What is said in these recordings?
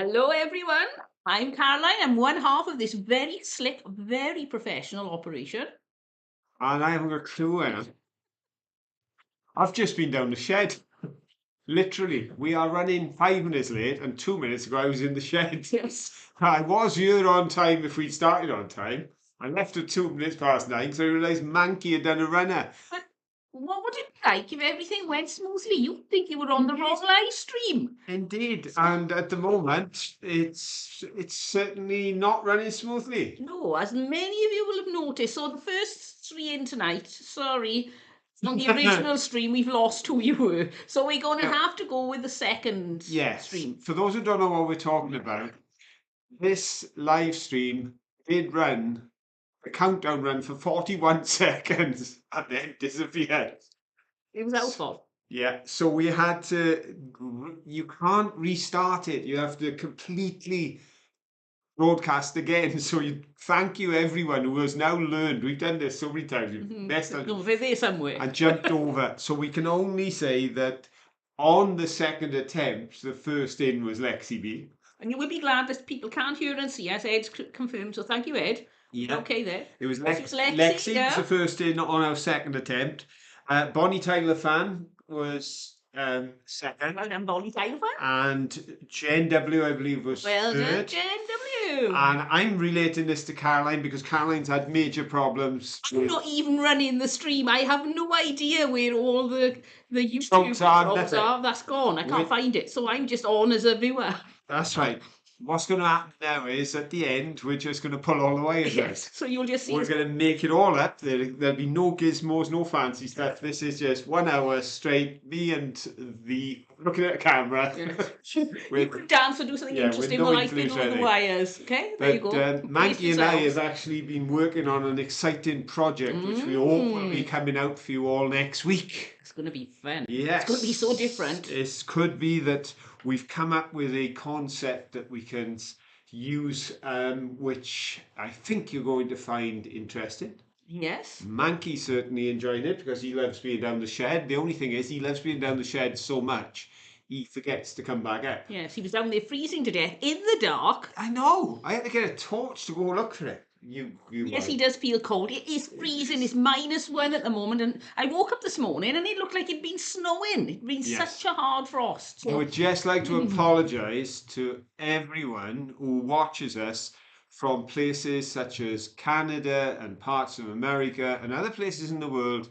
Hello, everyone. I'm Caroline. I'm one half of this very slick, very professional operation. And I haven't got a clue where. I've just been down the shed. Literally, we are running 5 minutes late, and 2 minutes ago I was in the shed. Yes. I was here on time if we'd started on time. I left at 2 minutes past 9 because I realised Mankey had done a runner. But what would it be like if everything went smoothly? You'd think you were on the wrong live stream. Indeed, and at the moment it's certainly not running smoothly. No, as many of you will have noticed. So the first three in tonight, sorry, on the original stream, we've lost who you were. So we're going to Yeah. have to go with the second Yes, stream. for those who don't know what we're talking about, this live stream did run the countdown run for 41 seconds and then disappeared. It was our fault. Yeah, so we had to, you can't restart it. You have to completely broadcast again. So thank you everyone who has now learned. We've done this so many times. We've messed up No, they're there somewhere. and jumped over. So we can only say that on the second attempt, the first in was Lexi B. And you will be glad that people can't hear and see us. Ed's confirmed, so thank you, Ed. Yeah. Okay there. It was So it was Lexi, Lexi yeah. was the first in on our second attempt. Bonnie Tyler fan was second. Well done, Bonnie Tyler fan. And Jen W, I believe, was Well done, third. Jen W. And I'm relating this to Caroline because Caroline's had major problems. I'm not even running the stream. I have no idea where all the YouTube Chunks are, jobs nothing. are. That's gone. I can't find it. So I'm just on as a viewer. That's right. What's going to happen now is at the end, we're just going to pull all the wires out. Yes. So you'll just see. We're going to make it all up. There'll be no gizmos, no fancy stuff. This is just 1 hour straight, me and the looking at a camera. You could dance or do something interesting no while I fiddle with the anything. wires. Okay, there you But go. Mankey and I have actually been working on an exciting project which we hope will be coming out for you all next week. It's going to be fun. Yes. It's going to be so different. It could be that we've come up with a concept that we can use, which I think you're going to find interesting. Yes. Mankey certainly enjoyed it because he loves being down the shed. The only thing is he loves being down the shed so much he forgets to come back up. Yes, he was down there freezing to death in the dark. I know. I had to get a torch to go look for it. Yes, he does feel cold. It is freezing. It's -1 at the moment. And I woke up this morning and it looked like it'd been snowing. It'd been such a hard frost. I would just like to apologise to everyone who watches us from places such as Canada and parts of America and other places in the world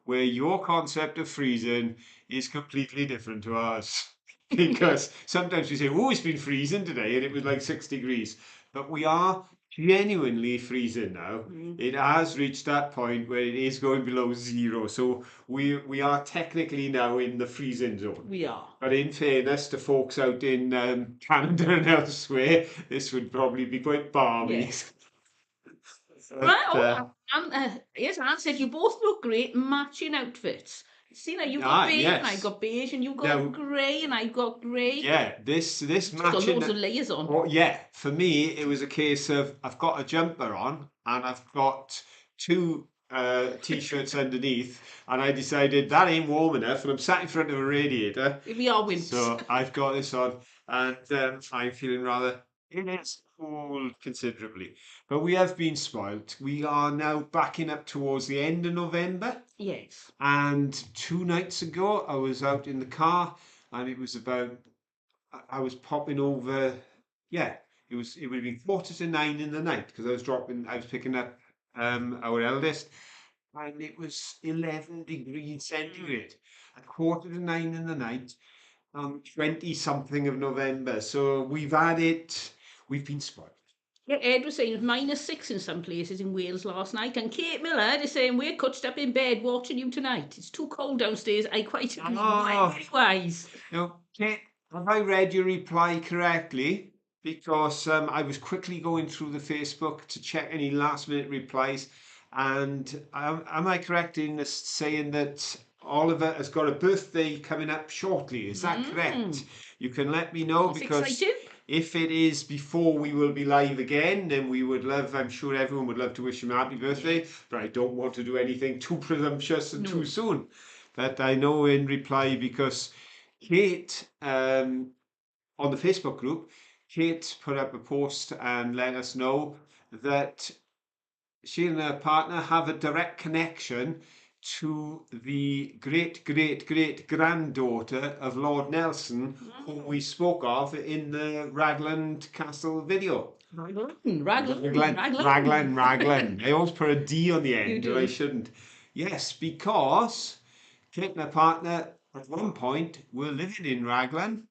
where your concept of freezing is completely different to ours. Because sometimes we say, oh, it's been freezing today and it was like 6 degrees. But we are genuinely freezing now. It has reached that point where it is going below zero. So we are technically now in the freezing zone. We are. But in fairness to folks out in Canada and elsewhere, this would probably be quite balmy. Yes. But, yes, Anne said you both look great matching outfits. See now, you've got beige and I've got beige, and you've got grey and I've got grey. Yeah, this matching. Got loads of layers on. Oh, yeah, for me it was a case of I've got a jumper on and I've got two t-shirts underneath, and I decided that ain't warm enough, and I'm sat in front of a radiator. We are wimps. So I've got this on, and I'm feeling rather. It is cooled considerably, but we have been spoilt. We are now backing up towards the end of November. Yes. And 2 nights ago, I was out in the car, and it was about. I was popping over. Yeah, it would have been 8:45 in the night because I was picking up our eldest, and it was 11 degrees centigrade at 8:45 in the night on 20 something of November. So we've been spoiled. Yeah, Ed was saying it was -6 in some places in Wales last night, and Kate Miller is saying we're couched up in bed watching you tonight. It's too cold downstairs. I quite agree. Very wise. Now, Kate, have I read your reply correctly? Because I was quickly going through the Facebook to check any last minute replies, and am I correct in saying that Oliver has got a birthday coming up shortly? Is that correct? You can let me know. That's because exciting. if it is before we will be live again, then we would love, I'm sure everyone would love to wish him a happy birthday, but I don't want to do anything too presumptuous and too soon. But I know in reply, because Kate, on the Facebook group, Kate put up a post and let us know that she and her partner have a direct connection to the great granddaughter of Lord Nelson, whom we spoke of in the Raglan Castle video. Raglan. I always put a D on the You end, do. and I shouldn't. Yes, because Kate and her partner at one point were living in Raglan.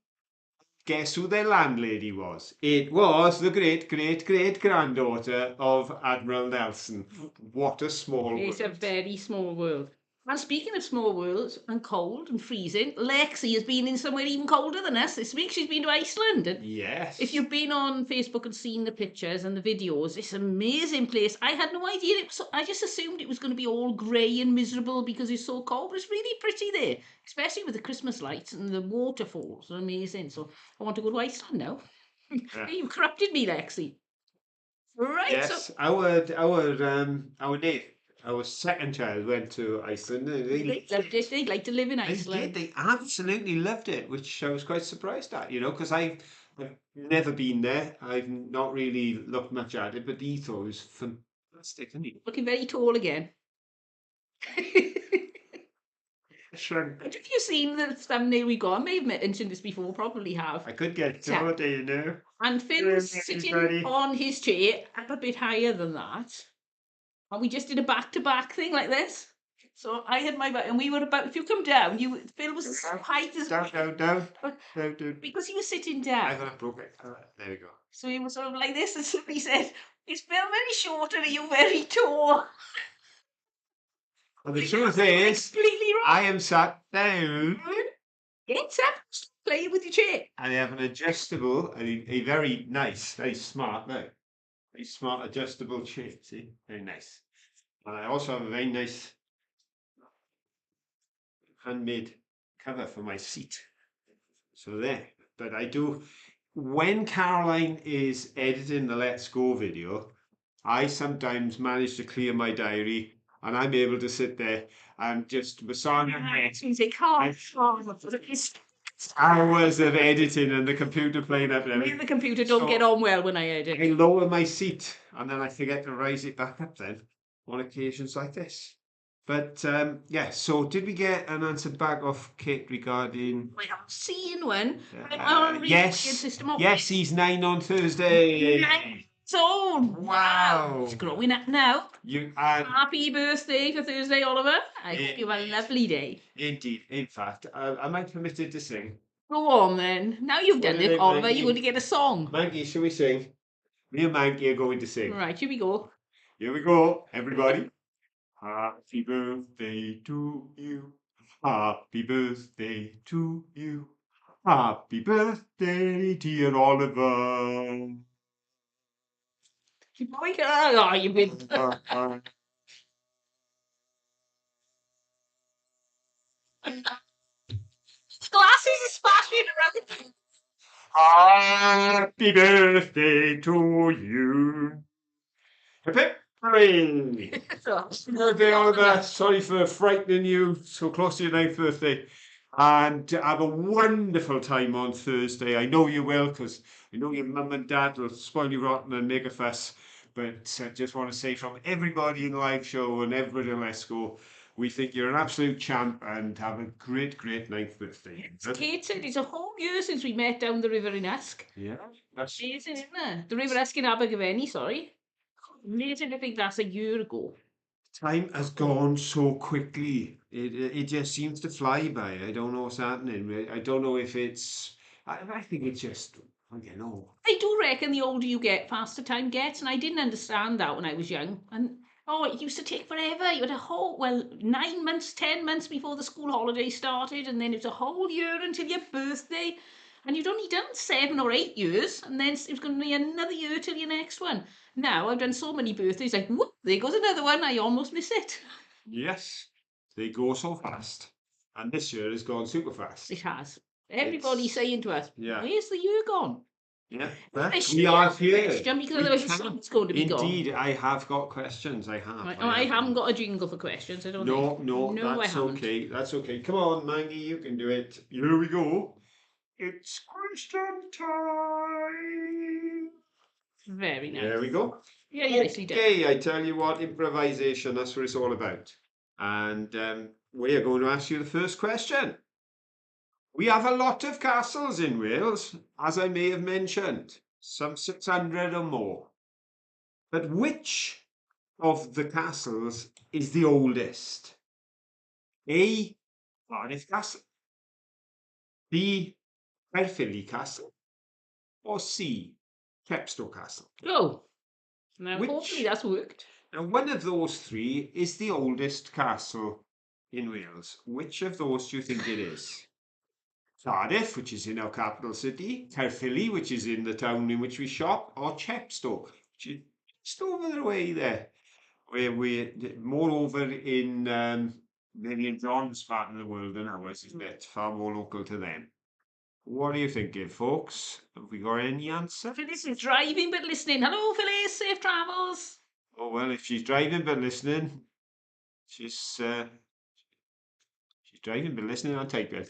Guess who their landlady was? It was the great granddaughter of Admiral Nelson. What a small It's a world. very small world. And speaking of small worlds and cold and freezing, Lexi has been in somewhere even colder than us this week. She's been to Iceland. And Yes. if you've been on Facebook and seen the pictures and the videos, it's an amazing place. I had no idea it was. I just assumed it was going to be all grey and miserable because it's so cold. But it's really pretty there, especially with the Christmas lights and the waterfalls are amazing. So I want to go to Iceland now. Yeah. You corrupted me, Lexi. Right. Yes, So our second child went to Iceland and they loved it. They'd like to live in They Iceland. did. They absolutely loved it, which I was quite surprised at, because I've never been there. I've not really looked much at it, but the ethos was fantastic, isn't it? Looking very tall again. Shrunk. Have you seen the thumbnail we got? I may have mentioned this before, probably have. I could get Yeah. to it, And Phil's sitting everybody. on his chair, up a bit higher than that. And we just did a back-to-back thing like this. So I had my back, and we were about, if you come down, Phil was as height as, Down. because he was sitting I down. got it broken. There we go. So he was sort of like this, and somebody said, is Phil very short and are you very tall? And the truth is, Completely wrong. I am sat down. Get up, play with your chair. And I have an adjustable, a very nice, very smart, no, very smart adjustable chair. See, very nice. And I also have a very nice handmade cover for my seat. So there. But I do, when Caroline is editing the Let's Go video, I sometimes manage to clear my diary and I'm able to sit there and just massage my head. Hours of editing and the computer playing up and Me and everything. the computer don't So- get on well when I edit. I lower my seat and then I forget to raise it back up then on occasions like this. But yeah, so did we get an answer back off Kate regarding I haven't seen one. yes, System of yes, he's 9 on Thursday. 9 old. Wow. He's growing up now. You and Happy birthday for Thursday, Oliver. I hope you have a lovely day. indeed, in fact, am I permitted to sing? Go on then. Now you've done What it, did I Oliver, make you're you? going to get a song. Maggie, shall we sing? Me and Maggie are going to sing. Right, here we go. Here we go, everybody. Happy birthday to you. Happy birthday to you. Happy birthday, dear Oliver. Keep going. Oh, you've been. Glasses are splashing around. Happy birthday to you. Hip hip hooray. Happy birthday, Oliver. Sorry for frightening you so close to your 9th birthday. And have a wonderful time on Thursday. I know you will, because I know your mum and dad will spoil you rotten and make a fuss. But I just want to say from everybody in the live show and everybody in Let's Go, we think you're an absolute champ and have a great 9th birthday. Kate said it's a whole year since we met down the river in Usk. Yeah, that's Amazing, isn't it? The River Usk in Abergavenny, sorry. Amazing to think that's a year ago. time has gone so quickly. It just seems to fly by. I don't know what's happening. I don't know if it's. I think it's just. I don't know. I do reckon the older you get, faster time gets, and I didn't understand that when I was young. And it used to take forever. You had a whole 9 months, 10 months before the school holiday started, and then it was a whole year until your birthday. And you'd only done 7 or 8 years, and then it was going to be another year till your next one. Now I've done so many birthdays, like whoop, there goes another one. I almost miss it. Yes, they go so fast, and this year has gone super fast. It has. Everybody's saying to us, Yeah. where's the year gone? Yeah, Especially we are that here. question, because We otherwise the can. song's going to be gone. Indeed, I have got questions. I have. Right, I haven't got a jingle for questions. I don't think. No, I that's haven't. okay. That's okay. Come on, Maggie, you can do it. Here we go. It's question time. Very nice. There we go. Very nicely done. Okay, I tell you what, improvisation, that's what it's all about. And we are going to ask you the first question. We have a lot of castles in Wales, as I may have mentioned, some 600 or more. But which of the castles is the oldest? A. Cardiff Castle, B. Caerphilly Castle, or C. Chepstow Castle? Go. Now, hopefully Which, that's worked. now one of those three is the oldest castle in Wales. Which of those do you think it is? Cardiff, which is in our capital city, Caerphilly, which is in the town in which we shop, or Chepstow, which is just over the way there, where we're more over in Mary and John's part of the world than ours, isn't it? Far more local to them. What are you thinking, folks? Have we got any answer? Phyllis is driving but listening. Hello, Phyllis. Safe travels. Oh, well, if she's driving but listening, she's driving but listening on typing.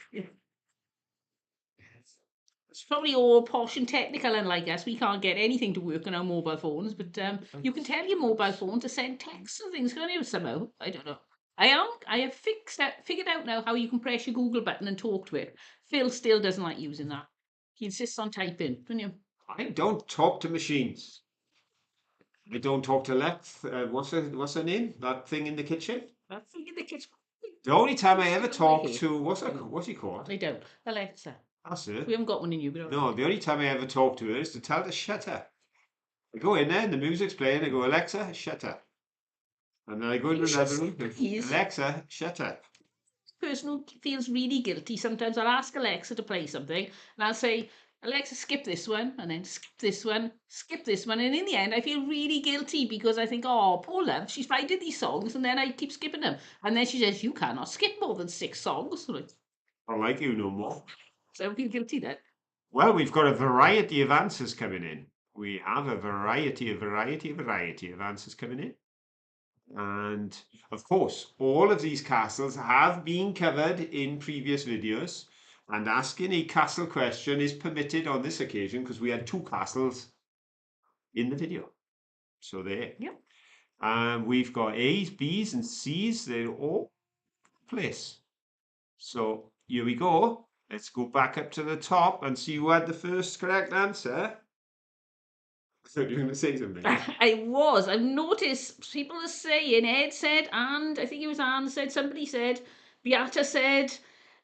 It's probably all posh and technical, unlike us. We can't get anything to work on our mobile phones, but you can tell your mobile phone to send texts and things, can't you, somehow? I don't know. I have figured out now how you can press your Google button and talk to it. Phil still doesn't like using that. He insists on typing, don't you? I don't talk to machines. I don't talk to Lex. What's her name? That thing in the kitchen? That thing in the kitchen. The only time I ever Still talk like it. to what's he called? I don't. Alexa. That's We it. haven't got one in you, but No, the only time I ever talk to her is to tell her to shut up. I go in there and the music's playing. I go, Alexa, shut up. And then I go into another room. Please. Alexa, shut up. Person who feels really guilty, sometimes I'll ask Alexa to play something and I'll say, Alexa, skip this one, and then skip this one, skip this one. And in the end, I feel really guilty because I think, oh, poor love, she's finding these songs and then I keep skipping them. And then she says, you cannot skip more than 6 songs. So I don't like you no more. I feel guilty then. Well, we've got a variety of answers coming in. We have a variety of answers coming in. And of course, all of these castles have been covered in previous videos, and asking a castle question is permitted on this occasion because we had 2 castles in the video. So there. Yep. We've got A's, B's, and C's. They're all in place. So here we go. Let's go back up to the top and see who had the first correct answer. I thought you were going to say something. I was. I've noticed people are saying, Ed said, and I think it was Anne said, somebody said, Beata said,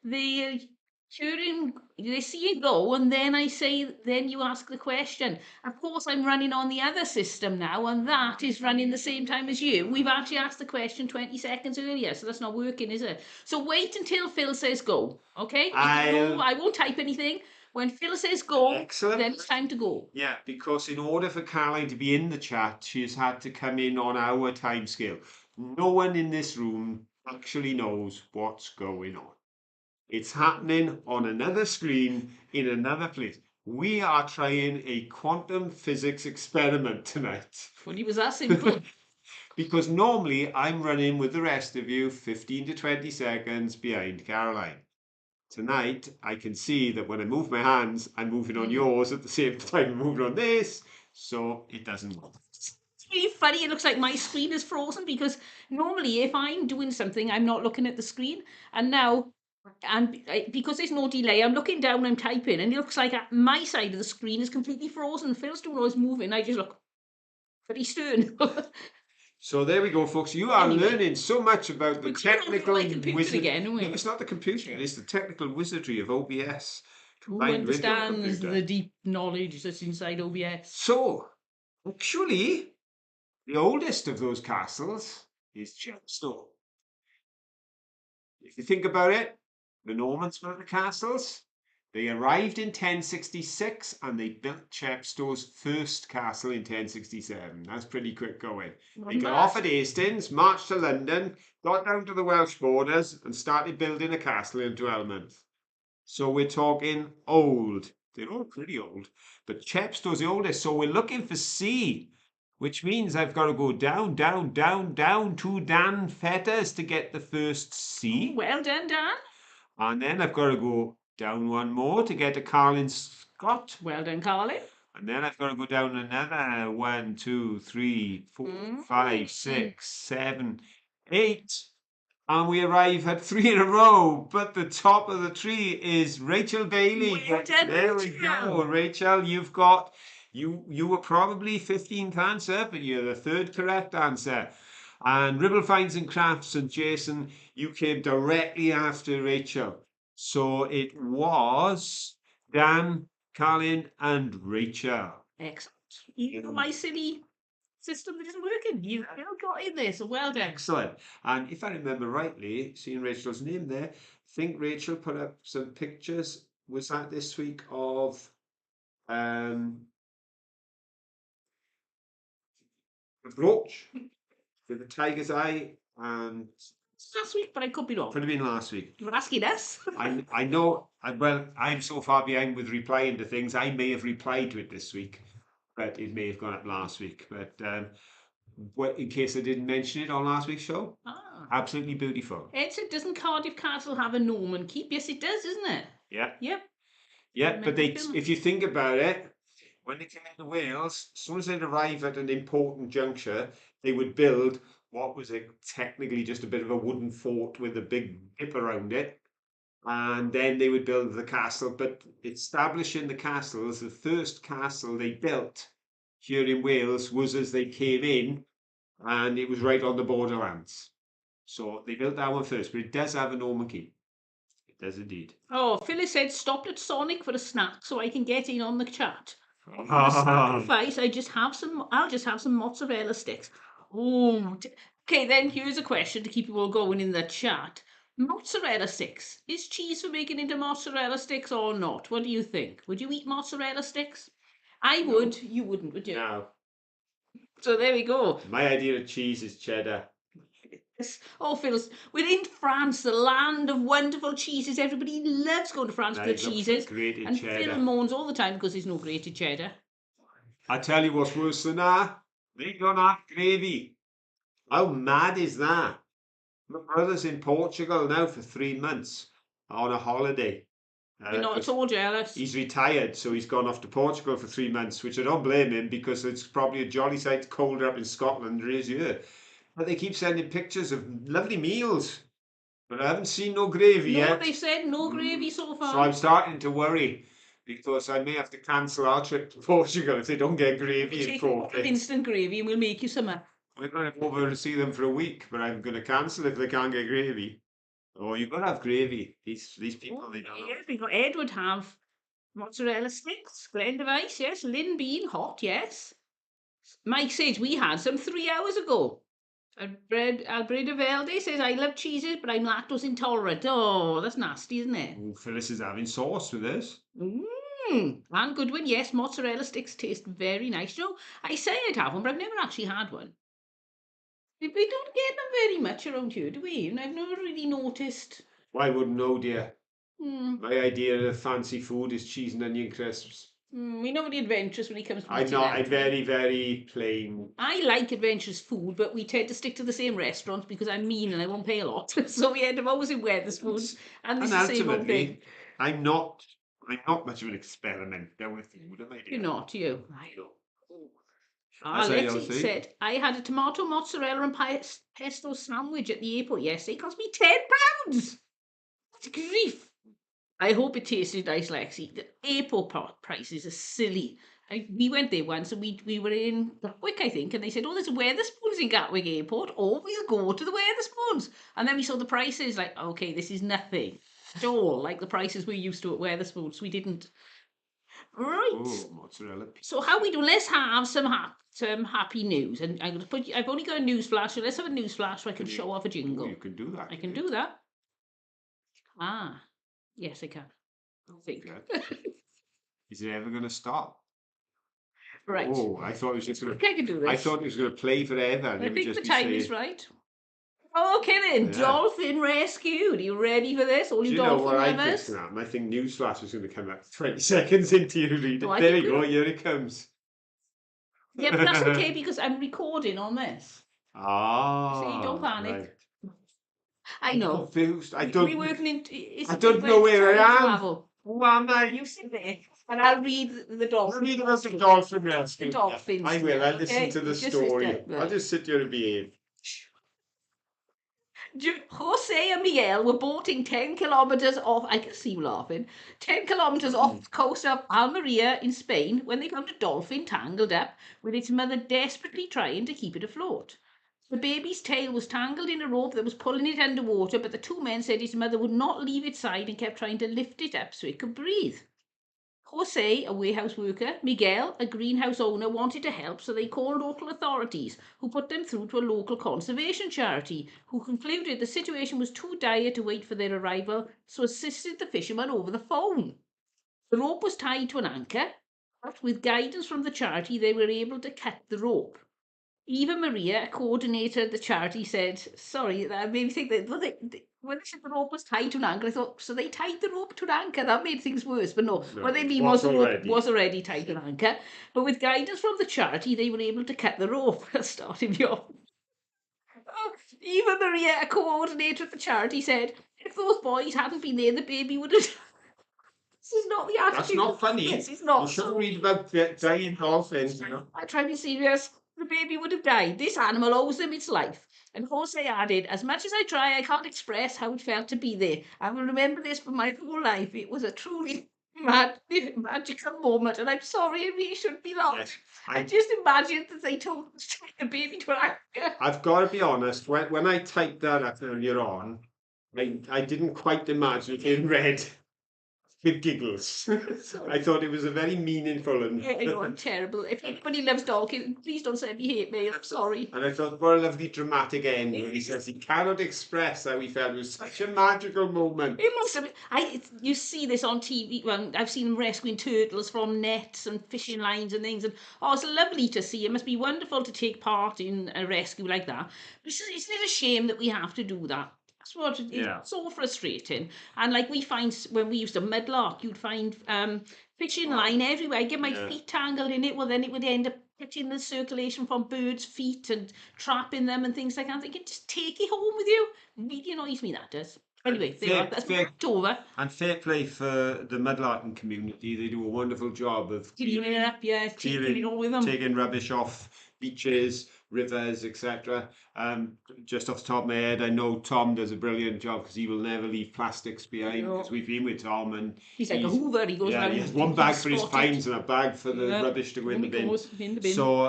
the children, they see it go, and then I say, then you ask the question. Of course, I'm running on the other system now, and that is running the same time as you. We've actually asked the question 20 seconds earlier, so that's not working, is it? So wait until Phil says go, okay? You can go, I won't type anything. When Phil says go, Excellent. then it's time to go. Yeah, because in order for Caroline to be in the chat, she has had to come in on our timescale. No one in this room actually knows what's going on. It's happening on another screen in another place. We are trying a quantum physics experiment tonight. When it was that simple. Because normally I'm running with the rest of you 15 to 20 seconds behind Caroline. Tonight, I can see that when I move my hands, I'm moving on yours at the same time I'm moving on this, so it doesn't work. It's really funny. It looks like my screen is frozen because normally if I'm doing something, I'm not looking at the screen. And now, because there's no delay, I'm looking down, I'm typing, and it looks like my side of the screen is completely frozen. Phil's doing all his moving. I just look pretty stern. So there we go, folks. You are Anyway. learning so much about the We can't technical my computer wizard. again, don't we? No, it's not the computer. It's the technical wizardry of OBS. Who combined with your understands computer. the deep knowledge that's inside OBS? So, actually, the oldest of those castles is Chepstow. If you think about it, the Normans built the castles. They arrived in 1066 and they built Chepstow's first castle in 1067. That's pretty quick going. They got off at Hastings, marched to London, got down to the Welsh borders and started building a castle in Twelmonth. So we're talking old. They're all pretty old. But Chepstow's the oldest. So we're looking for C, which means I've got to go down, down, down, down to Dan Fetters to get the first C. Well done, Dan. And then I've got to go Down one more to get to Carlin Scott. Well done, Carlin. And then I've got to go down another 1, 2, 3, 4, 5, 6, 7, 8. And we arrive at 3 in a row. But the top of the tree is Rachel Bailey. Well done, There we go. Rachel, you've got, you were probably 15th answer, but you're the third correct answer. And Ribble Finds and Crafts and Jason, you came directly after Rachel. So it was Dan, Carlin, and Rachel. Excellent. You know, my silly system that isn't working. You've still got in there, so well done. Excellent. And if I remember rightly, seeing Rachel's name there, I think Rachel put up some pictures. Was that this week of the brooch with the tiger's eye, and It's last week, but I could be wrong. could have been last week. You're asking us. I know. Well, I'm so far behind with replying to things. I may have replied to it this week, but it may have gone up last week. But in case I didn't mention it on last week's show, absolutely beautiful. Ed said, doesn't Cardiff Castle have a Norman keep? Yes, it does, isn't it? Yeah. Yep. Yeah, but they, Remember if you think about it, when they came into Wales, as soon as they'd arrive at an important juncture, they would build what was technically just a bit of a wooden fort with a big dip around it. And then they would build the castle. But establishing the castles, the first castle they built here in Wales was as they came in, and it was right on the borderlands. So they built that one first, but it does have a Norman keep. It does indeed. Oh, Phyllis said, stopped at Sonic for a snack so I can get in on the chat. Sacrifice, I'll just have some mozzarella sticks. Oh, okay, then here's a question to keep you all going in the chat. Mozzarella sticks. Is cheese for making into mozzarella sticks or not? What do you think? Would you eat mozzarella sticks? I would. You wouldn't, would you? No. So there we go. My idea of cheese is cheddar. Oh, Phyllis, we're in France, the land of wonderful cheeses. Everybody loves going to France for the cheeses. Grated And cheddar. Phil moans all the time because there's no grated cheddar. I tell you what's worse than that. They don't have gravy. How mad is that? My brother's in Portugal now for 3 months on a holiday. You're not at all jealous. He's retired, so he's gone off to Portugal for 3 months, which I don't blame him because it's probably a jolly sight colder up in Scotland than it is here. But they keep sending pictures of lovely meals. But I haven't seen no gravy yet. They said no gravy so far. So I'm starting to worry because I may have to cancel our trip to Portugal if they don't get gravy in Portugal. Instant gravy and we'll make you some. We're going to go over and see them for a week, but I'm going to cancel if they can't get gravy. Oh, you've got to have gravy. These people, they don't. Yes, we got Ed would have mozzarella sticks, blend of ice, yes. Lynn Bean, hot, yes. Mike says we had some 3 hours ago. Albreda Velde says, I love cheeses, but I'm lactose intolerant. Oh, that's nasty, isn't it? Oh, Phyllis is having sauce with this. And Goodwin, yes, mozzarella sticks taste very nice. You know, I say I'd have one, but I've never actually had one. We don't get them very much around here, do we? And I've never really noticed. Well, I wouldn't know, dear. My idea of fancy food is cheese and onion crisps. We're not very adventurous when it comes to I'm not. I'm very, very plain. I like adventurous food, but we tend to stick to the same restaurants because I'm mean and I won't pay a lot. So we end up always in Wetherspoons. And this is the same old thing. I'm not much of an experimenter with food, am I? You're not, you. I know. Alexi said, I had a tomato, mozzarella and pesto sandwich at the airport yesterday. It cost me £10. What grief. I hope it tasted nice, Lexi. The airport prices are silly. We went there once and we were in Gatwick, I think, and they said, oh, there's a Wetherspoons in Gatwick Airport, or we'll go to the Wetherspoons. And then we saw the prices, like, okay, this is nothing at all like the prices we're used to at Wetherspoons. We didn't. Right. Oh, mozzarella. So how we do? Let's have some happy news. And I'm going to put. I've only got a news flash, so let's have a news flash so I can show off a jingle. Oh, you can do that. I can do that. Ah, yes, I can. I think. Is it ever going to stop? Right. Oh, I thought it was just going to. I can do this. I thought it was going to play forever. I think the time is right. Okay then, yeah. Dolphin rescued. Are you ready for this? All you dolphin lovers? I think Newsflash was going to come up 20 seconds into you read it. Oh, there you go, here it comes. Yeah, but that's okay because I'm recording on this. Ah. See, don't panic. Right. I know. I'm confused. I don't know where I am. Mama, You sit there, and I'll read the dolphin. read about the dolphin rescue. The dolphins. I will. I'll listen Okay, to the just sit story. there, I'll right. just sit here and behave. Jose and Miguel were boating 10 kilometers off. I can see you laughing. 10 kilometers off the coast of Almeria in Spain when they found a dolphin tangled up with its mother desperately trying to keep it afloat. The baby's tail was tangled in a rope that was pulling it underwater, but the two men said his mother would not leave its side and kept trying to lift it up so it could breathe. Jose, a warehouse worker, Miguel, a greenhouse owner, wanted to help, so they called local authorities, who put them through to a local conservation charity, who concluded the situation was too dire to wait for their arrival, so assisted the fishermen over the phone. The rope was tied to an anchor, but with guidance from the charity, they were able to cut the rope. Eva Maria, a coordinator at the charity, said, sorry, that made me think that when they said the rope was tied to an anchor, I thought, so they tied the rope to an anchor. That made things worse. But no, No, what they it mean was was the rope already. was already tied to an anchor. But with guidance from the charity, they were able to cut the rope. Starting me off. Oh, Eva Maria, a coordinator at the charity, said, if those boys hadn't been there, the baby would have. This is not the attitude. That's not funny. Yes, it's not. You shouldn't read about dying dolphins, you know. I try to be serious. The baby would have died. This animal owes them its life. And Jose added, as much as I try, I can't express how it felt to be there. I will remember this for my whole life. It was a truly magical moment, and I'm sorry, I really shouldn't be laughing. Yes, I just imagined that they told us to take the baby to an anchor. I've got to be honest. When I typed that up earlier on, I didn't quite imagine it in red with giggles. I thought it was a very meaningful and I know, I'm terrible. If anybody loves Dawkins, please don't send me hate mail. I'm sorry. and I thought, what a lovely dramatic ending. He says he cannot express how he felt. It was such a magical moment. It must have been. You see this on TV. Well, I've seen them rescuing turtles from nets and fishing lines and things. And oh, it's lovely to see. It must be wonderful to take part in a rescue like that. But isn't it a shame that we have to do that? That's what Yeah. it's so frustrating. And like we find when we used to mudlark, you'd find fishing line everywhere. I'd get my Yeah. feet tangled in it. Well, then it would end up getting the circulation from birds' feet and trapping them and things like that. I'm thinking, just take it home with you. Really annoys me, that does. Anyway, there you are. That's back over. And fair play for the mudlarking community. They do a wonderful job of Cleaning it up, yeah, taking it all with them. taking rubbish off beaches, rivers, etc. Just off the top of my head, I know Tom does a brilliant job because he will never leave plastics behind. No. Because we've been with Tom and He's like a Hoover. He goes yeah, around. he has one bag for his spot it. fines and a bag for the Yeah, rubbish to go in and the it bin. goes in the bin. So,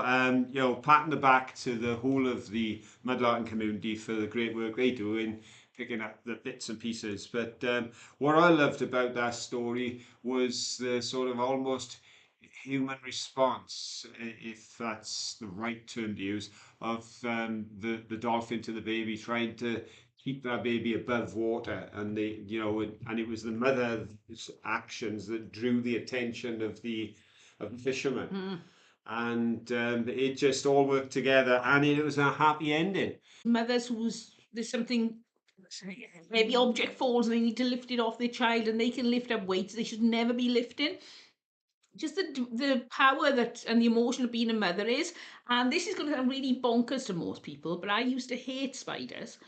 you know, pat on the back to the whole of the mudlarking community for the great work they do in picking up the bits and pieces. But what I loved about that story was the sort of almost human response, if that's the right term to use, of the dolphin to the baby, trying to keep that baby above water, and and it was the mother's actions that drew the attention of the fisherman. Mm. And it just all worked together, and it was a happy ending. Mothers who's there's something heavy object falls and they need to lift it off their child, and they can lift up weights they should never be lifting. Just the power that and the emotion of being a mother is. And this is going to sound really bonkers to most people, but I used to hate spiders.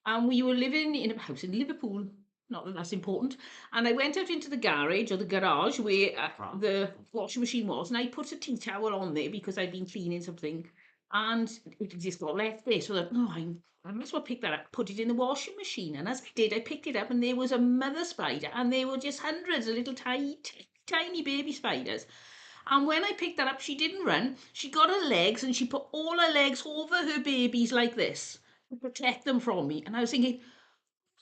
And we were living in a house in Liverpool. Not that that's important. And I went out into the garage or the garage where the washing machine was, and I put a tea towel on there because I'd been cleaning something, and it just got left there. So that I must well pick that up, put it in the washing machine. And as I did, I picked it up, and there was a mother spider, and there were just hundreds of little tiny baby spiders. And when I picked that up, she didn't run. She got her legs and she put all her legs over her babies like this to protect them from me. And I was thinking,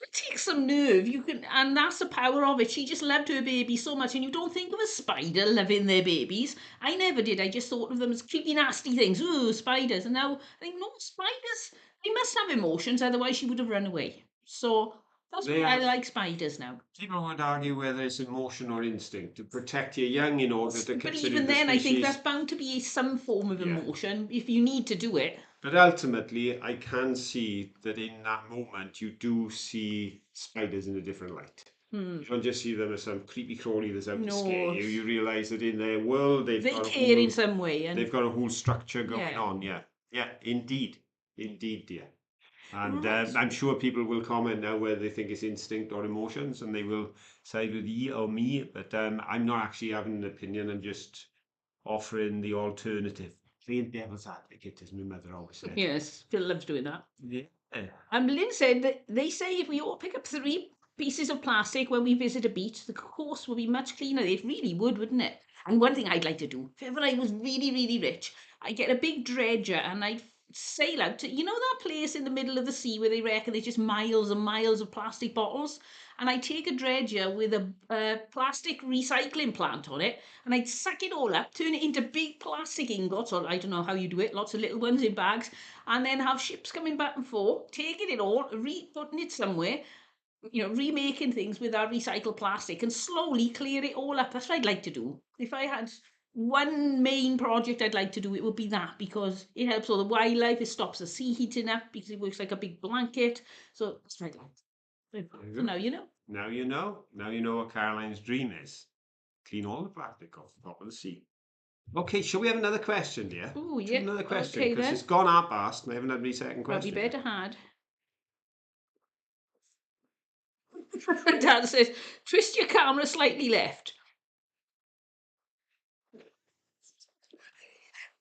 it takes some nerve. You can, and that's the power of it. She just loved her baby so much, and you don't think of a spider loving their babies. I never did. I just thought of them as creepy, nasty things. Ooh, spiders. And now I think, no, spiders. They must have emotions, otherwise she would have run away. So that's why I like spiders now. People would argue whether it's emotion or instinct to protect your young in order to But consider even the then, I think species. that's bound to be some form of Yeah. emotion if you need to do it. But ultimately, I can see that in that moment, you do see spiders in a different light. Hmm. You don't just see them as some creepy crawly that's out to No. scare you. You realise that in their world, They care in some way. And they've got a whole structure going Yeah. on. Yeah, yeah, indeed, dear. And Right. I'm sure people will comment now whether they think it's instinct or emotions, and they will side with ye or me. But I'm not actually having an opinion. I'm just offering the alternative. Playing devil's advocate, as my mother always said. Yes, Phil loves doing that. Yeah. Lynn said that they say if we all pick up 3 pieces of plastic when we visit a beach, the coast will be much cleaner. It really would, wouldn't it? And one thing I'd like to do, if ever I was really, really rich, I'd get a big dredger and I'd sail out to, that place in the middle of the sea where they reckon there's just miles and miles of plastic bottles? And I'd take a dredger with a plastic recycling plant on it and I'd suck it all up, turn it into big plastic ingots, or I don't know how you do it, lots of little ones in bags, and then have ships coming back and forth, taking it all, putting it somewhere, remaking things with our recycled plastic and slowly clear it all up. That's what I'd like to do. If I had one main project I'd like to do, it would be that, because it helps all the wildlife, it stops the sea heating up because it works like a big blanket. So that's what I'd like. So now you know. Now you know. Now you know what Caroline's dream is. Clean all the plastic off the top of the sea. Okay, shall we have another question, dear? Oh, Do yeah. another question, Okay, because then. it's gone up past and I haven't had my second Well, we question. better had. Dan says, twist your camera slightly left.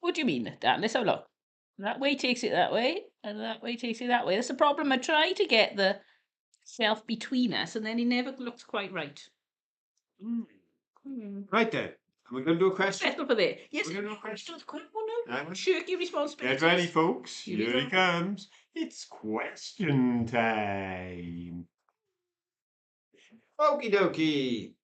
What do you mean, Dan? Let's have a look. That way takes it that way, and that way takes it that way. That's the problem. I try to get the shelf between us, and then it never looks quite right. Right then, we're going to do a question. Settle for there. Yes. We're going to do a question. Just quick one now. Right. Shirk your responsibilities. Get ready, folks. Here we Here go. he comes. It's question time. Okie dokie.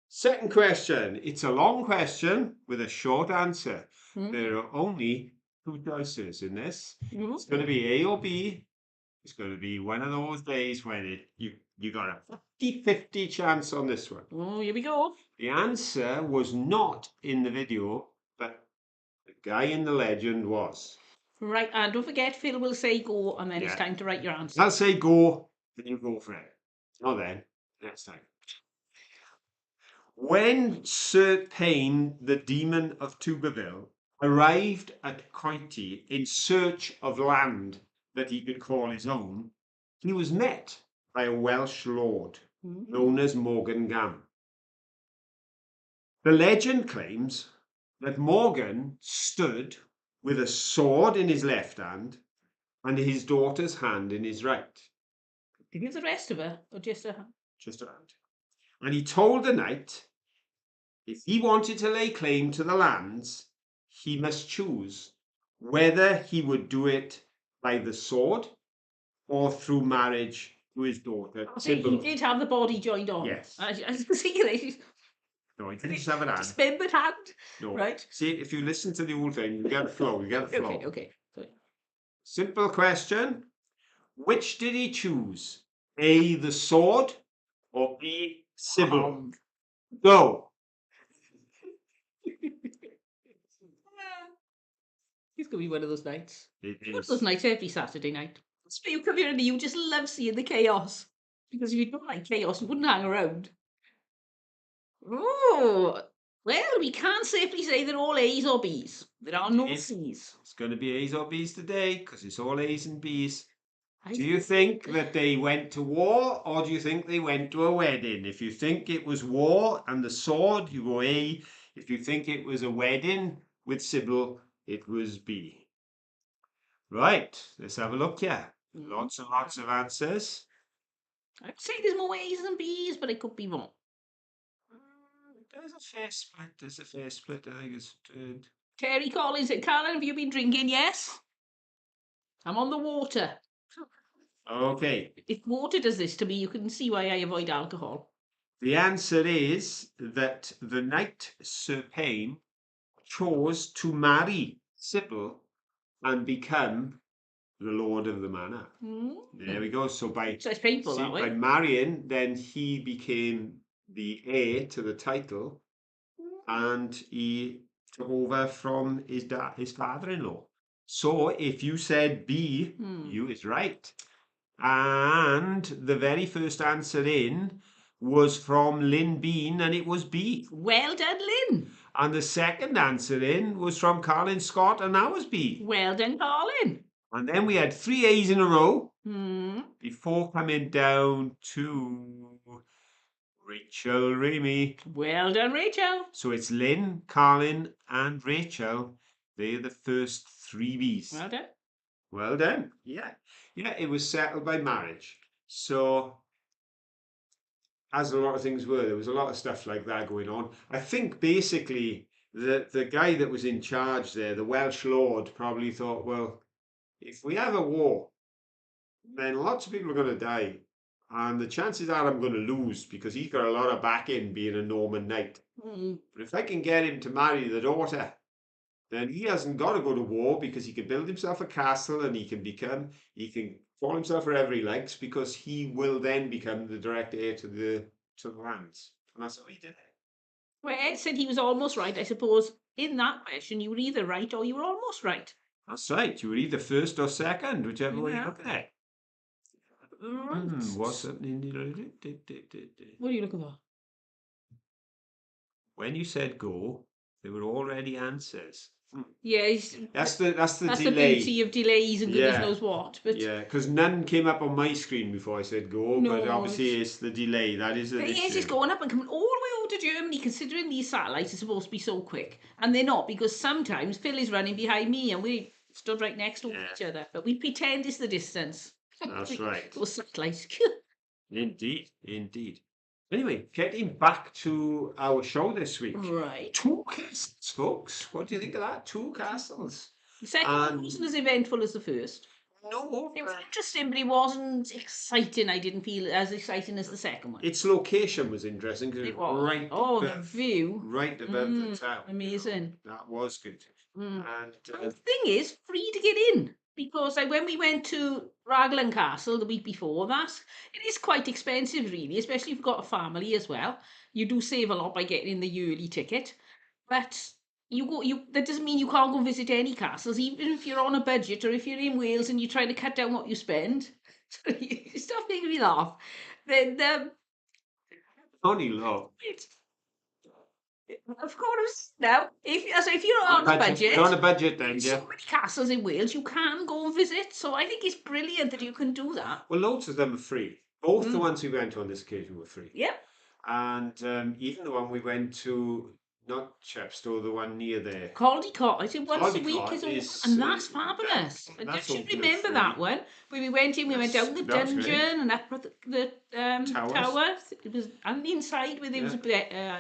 Second question. It's a long question with a short answer. There are only 2 choices in this. It's going to be A or B. It's going to be one of those days when you got a 50-50 chance on this one. Oh, here we go. The answer was not in the video, but the guy in the legend was. Right, and don't forget, Phil will say go, and then it's Yeah. time to write your answer. I'll say go, then you go for it. Oh, then, next time. When Sir Payne, the demon of Tuberville, arrived at Coity in search of land that he could call his own, he was met by a Welsh lord known as Morgan Gam. The legend claims that Morgan stood with a sword in his left hand and his daughter's hand in his right. Did you give the rest of her, or just a? Just around. And he told the knight if he wanted to lay claim to the lands, he must choose whether he would do it by the sword or through marriage to his daughter. He did have the body joined on. Yes. I see. No, he didn't just have an hand. Dismembered hand. No. Right. See, if you listen to the whole thing, you get a flow. You get a flow. Okay. Sorry. Simple question. Which did he choose? A, the sword, or B, Sybil? Go. He's going to be one of those nights. It One of is. those nights every Saturday night. So you come here and you just love seeing the chaos. Because if you don't like chaos, you wouldn't hang around. Oh, well, we can't safely say they're all A's or B's. There are no C's. It's going to be A's or B's today because it's all A's and B's. I Do you think that they went to war or do you think they went to a wedding? If you think it was war and the sword, you go A. If you think it was a wedding with Sybil, it was B. Right, let's have a look here. Lots and lots of answers. I'd say there's more A's than B's, but I could be wrong. There's a fair split. There's a fair split. I think it's Terry Collins said, Carolyn, have you been drinking? Yes. I'm on the water. okay. If water does this to me, you can see why I avoid alcohol. The answer is that the knight Sir Payne chose to marry Sybil and become the lord of the manor. There we go. So it's painful that way. By marrying, then he became the heir to the title, and he took over from his father-in-law. So if you said B, you is right. And the very first answer in was from Lynn Bean, and it was B. Well done, Lynn. And the second answer in was from Carlin Scott, and that was B. Well done, Carlin. And then we had 3 A's in a row. before coming down to Rachel Ramey. Well done, Rachel. So it's Lynn, Carlin, and Rachel. They're the first three Bs. Well done. Well done. Yeah. Yeah, it was settled by marriage. So, as a lot of things were, there was a lot of stuff like that going on. I think basically the guy that was in charge there, the Welsh Lord, probably thought, well, if we have a war, then lots of people are going to die. And the chances are I'm going to lose because he's got a lot of backing being a Norman knight. Mm. But if I can get him to marry the daughter, then he hasn't got to go to war because he can build himself a castle and he can call himself wherever he likes because he will then become the direct heir to the lands. And that's how he did it. Well, Ed said he was almost right. I suppose in that question, you were either right or you were almost right. That's right. You were either first or second, whichever way you Yeah. look at it. Right. What's that? What are you looking for? When you said go, there were already answers. Yeah, That's the that's the delay. beauty of delays and goodness Yeah. knows what. But Yeah, because none came up on my screen before I said go, No, but obviously it's the delay. That is an But it is just issue. going up and coming all the way over to Germany, considering these satellites are supposed to be so quick. And they're not, because sometimes Phil is running behind me and we stood right next to Yeah. each other. But we pretend it's the distance. That's right. Those satellites. Indeed, indeed. Anyway, getting back to our show this week. Right. 2 castles, folks. What do you think of that? 2 castles. The second one wasn't as eventful as the first. No, It was interesting, but it wasn't exciting. I didn't feel as exciting as the second one. its location was interesting because it It was was. right Oh, the above, view. right above the town. Amazing. That was good. Mm. And The thing is, free to get in. Because when we went to Raglan Castle the week before that, it is quite expensive, really, especially if you've got a family as well. You do save a lot by getting in the yearly ticket. But that doesn't mean you can't go visit any castles, even if you're on a budget or if you're in Wales and you try to cut down what you spend. Stop making me laugh. Then only low. of course, now if you're on a budget, You're on a budget then, there's yeah. so many castles in Wales you can go and visit. So I think it's brilliant that you can do that. Well, loads of them are free. Both the ones we went to on this occasion were free. Yeah. And even the one we went to, not Chepstow, the one near there. Caldecott, I think once a week Caldecott and that's fabulous. I that's should open and remember free. that one. When we went in, we went down the That's great. dungeon and up the Towers. tower. It was on the inside where there was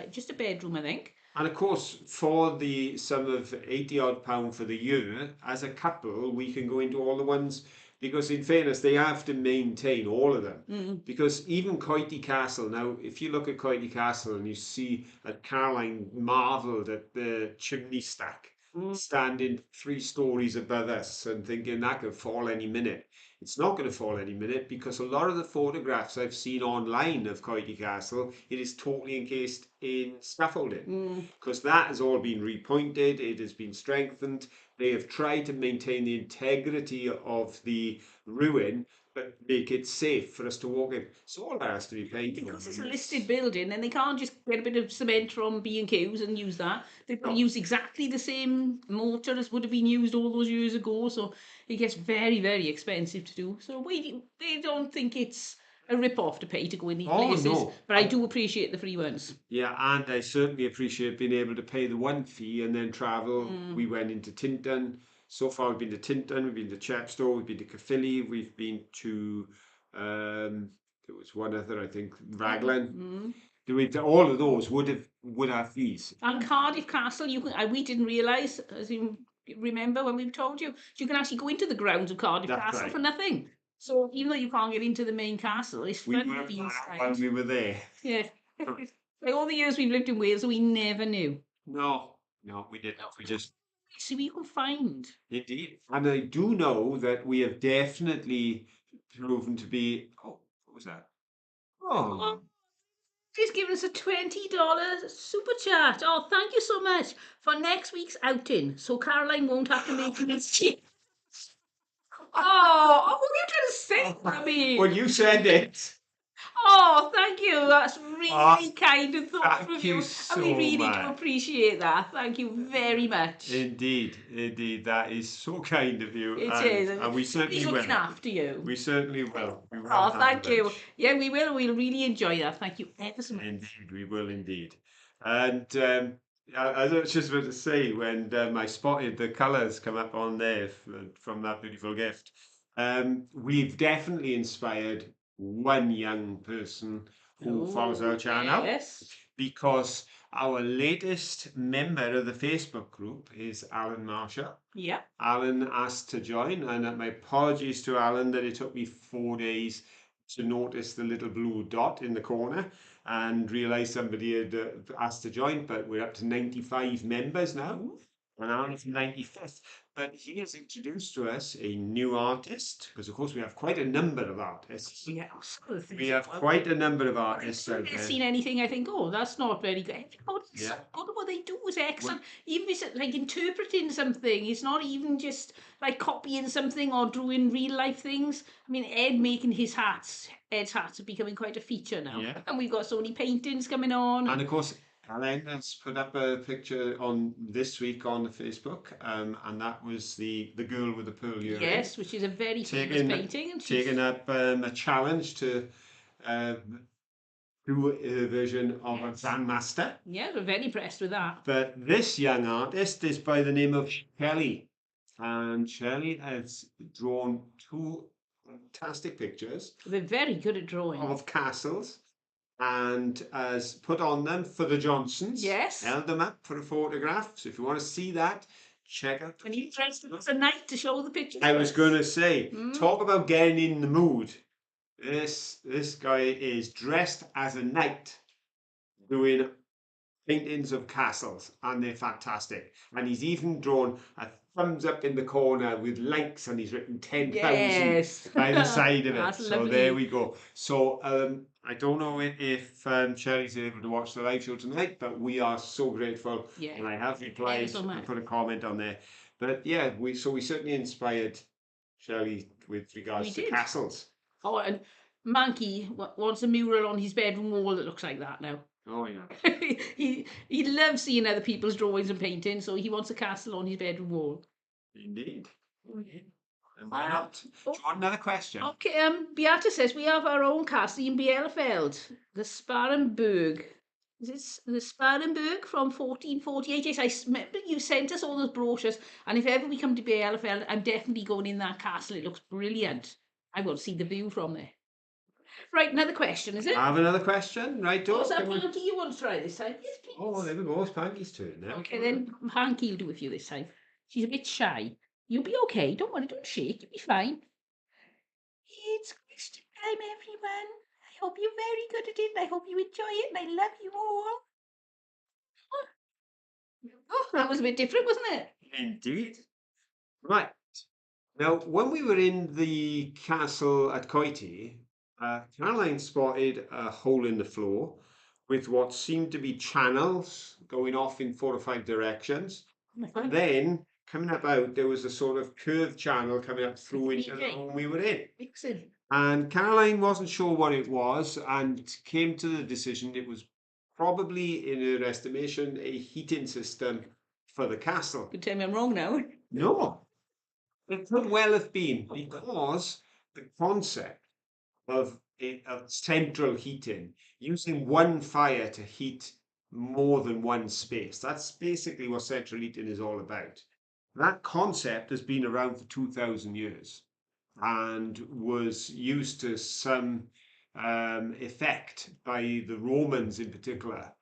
just a bedroom, I think. And of course, for the sum of £80 odd for the year, as a couple, we can go into all the ones because, in fairness, they have to maintain all of them. Because even Coity Castle, now, if you look at Coity Castle and you see that Caroline marvelled at the chimney stack standing 3 stories above us and thinking that could fall any minute. It's not going to fall any minute because a lot of the photographs I've seen online of Coity Castle, it is totally encased in scaffolding because that has all been repointed, it has been strengthened. They have tried to maintain the integrity of the ruin but make it safe for us to walk in. So all that has to be paid for. Because it's a listed building and they can't just get a bit of cement from B&Q's and use that. They've got to use exactly the same mortar as would have been used all those years ago. So it gets very, very expensive to do. So they don't think it's a rip-off to pay to go in these places. No. But I do appreciate the free ones. Yeah, and I certainly appreciate being able to pay the one fee and then travel. We went into Tintern. So far, we've been to Tintern, we've been to Chepstow, we've been to Caerphilly, we've been to, there was one other, I think, Raglan. All of those would have fees. And Cardiff Castle, we didn't realise, as you remember when we told you, you can actually go into the grounds of Cardiff That's Castle right. for nothing. So even though you can't get into the main castle, it's fun to be inside. While we were there. Yeah. Like all the years we've lived in Wales, we never knew. No, we didn't. We just... See what you can find. Indeed. And I do know that we have definitely proven to be... Oh, what was that? Oh. She's given us a $20 super chat. Oh, thank you so much for next week's outing. So Caroline won't have to make an exchange. What are you trying to say to me? Well, you said it. Oh, thank you. That's Oh, really kind and thoughtful of thank you you. And we so really do much. appreciate that. Thank you very much. Indeed, indeed, that is so kind of you, It is. and we certainly He's looking will. after you. We certainly will. We will Oh, have a thank you. lunch. Yeah, we will. We'll really enjoy that. Thank you ever so much. Indeed, we will indeed. And I was just about to say when I spotted the colours come up on there from that beautiful gift, we've definitely inspired one young person who follows our Oh, channel, yes. because our latest member of the Facebook group is Alan Marshall. Yeah. Alan asked to join, and my apologies to Alan that it took me 4 days to notice the little blue dot in the corner and realize somebody had asked to join, but we're up to 95 members now, and Alan's 95th. But he has introduced to us a new artist, because of course we have quite a number of artists. Yeah. Some of the things We that have well, quite a number of I've artists out never there. seen anything I think, oh, that's not very good. Everybody's so Yeah. good at what they do is excellent. Even if it's like interpreting something, it's not even just like copying something or doing real life things. I mean, Ed making his hats, Ed's hats are becoming quite a feature now. Yeah. And we've got so many paintings coming on. And of course, Alan has put up a picture on this week on the Facebook, and that was the girl with the pearl earring. Yes, which is a very famous Taking- painting. And she's Taking up a challenge to do a version of a Grandmaster. yeah, we're very impressed with that. But this young artist is by the name of Shelley, and Shelley has drawn two fantastic pictures They're very good at drawing. of castles and has put on them for the Johnsons. Yes. Held them up for a photograph. So if you want to see that, check out. And he dressed up as a knight to show the pictures. I was going to say, Mm. talk about getting in the mood. This guy is dressed as a knight doing paintings of castles, and they're fantastic. And he's even drawn a thumbs up in the corner with likes, and he's written 10,000 Yes. by the side of it. That's So lovely. there we go. So I don't know if Shelley's able to watch the live show tonight, but we are so grateful. Yeah. And I have replied so and much. put a comment on there. But yeah, we certainly inspired Shelley with regards We to did. castles. Oh, and Mankey wants a mural on his bedroom wall that looks like that now. Oh yeah. he loves seeing other people's drawings and paintings, so he wants a castle on his bedroom wall. Indeed. And why not? Do you want another question? Okay, Beata says we have our own castle in Bielefeld, the Sparenburg. Is it the Sparenburg from 1448? Yes, I remember you sent us all those brochures, and if ever we come to Bielefeld, I'm definitely going in that castle. It looks brilliant. I want to see the view from there. Right, another question, is it? I have another question, right? Oh, is that come on. Hanky you want to try this time? Yes, please. Oh, there we go. It's Panky's turn now. Okay, then Hanky will do it for you this time. She's a bit shy. You'll be okay. Don't worry, don't shake. You'll be fine. It's question time, everyone. I hope you're very good at it. I hope you enjoy it, and I love you all. Oh, that was a bit different, wasn't it? Indeed. Right. Now, when we were in the castle at Coity, Caroline spotted a hole in the floor with what seemed to be channels going off in 4 or 5 directions. And then, coming up out, there was a sort of curved channel coming up through into the room we were in. Excellent. And Caroline wasn't sure what it was and came to the decision it was probably, in her estimation, a heating system for the castle. You tell me I'm wrong now. No, it could well have been, because the concept of central heating, using one fire to heat more than one space, that's basically what central heating is all about. That concept has been around for 2,000 years and was used to some effect by the Romans in particular,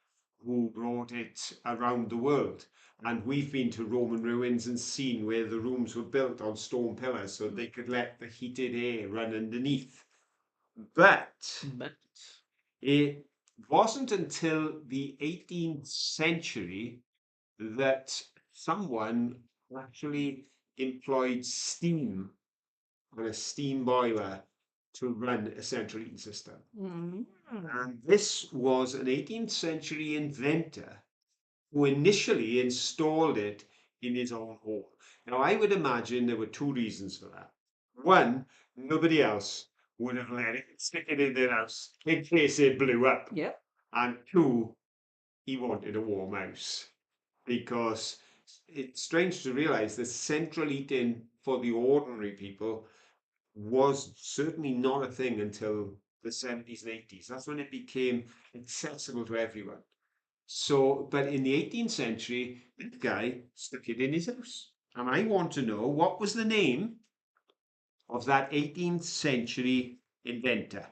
who brought it around the world. And we've been to Roman ruins and seen where the rooms were built on stone pillars so they could let the heated air run underneath. But it wasn't until the 18th century that someone actually employed steam on a steam boiler to run a central heating system. And this was an 18th century inventor who initially installed it in his own home. Now, I would imagine there were 2 reasons for that. One, nobody else would have let it stick it in their house in case it blew up. Yep. And two, he wanted a warm house because it's strange to realize that central heating for the ordinary people was certainly not a thing until the 70s and 80s. That's when it became accessible to everyone. So, but in the 18th century, that guy stuck it in his house. And I want to know what was the name of that 18th century inventor.